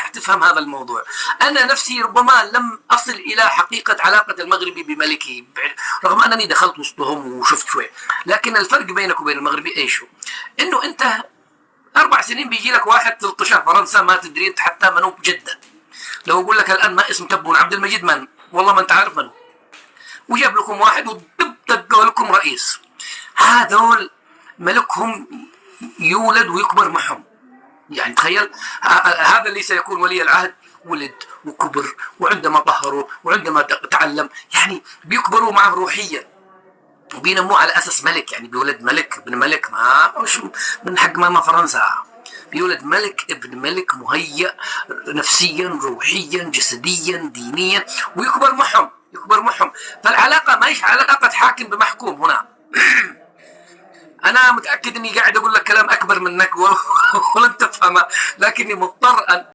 راح تفهم هذا الموضوع. أنا نفسي ربما لم أصل إلى حقيقة علاقة المغربي بملكه، رغم أنني دخلت وسطهم وشفت شوي، لكن الفرق بينك وبين المغربي إيشو؟ إنه أنت 4 سنين بيجي لك واحد 13 فرنسا ما تدري أنت حتى منو جدا. لو أقول لك الآن ما اسم تبون عبد المجيد من، والله ما أنت عارف منو، وجاب لكم واحد ودقوا لكم رئيس. هذول ملكهم يولد ويكبر معهم. يعني تخيل هذا اللي سيكون ولي العهد ولد وكبر، وعندما طهروا وعندما تعلم يعني بيكبروا معه روحيا وبينموه على اساس ملك. يعني بيولد ملك ابن ملك، ما مش من حق ماما فرنسا، بيولد ملك ابن ملك مهيأ نفسيا روحيا جسديا دينيا، ويكبر معهم يكبر معهم. فالعلاقه ما هيش علاقه حاكم بمحكوم هنا. أنا متأكد إني قاعد أقول لك كلام أكبر منك ولن تفهمه، لكني مضطر أن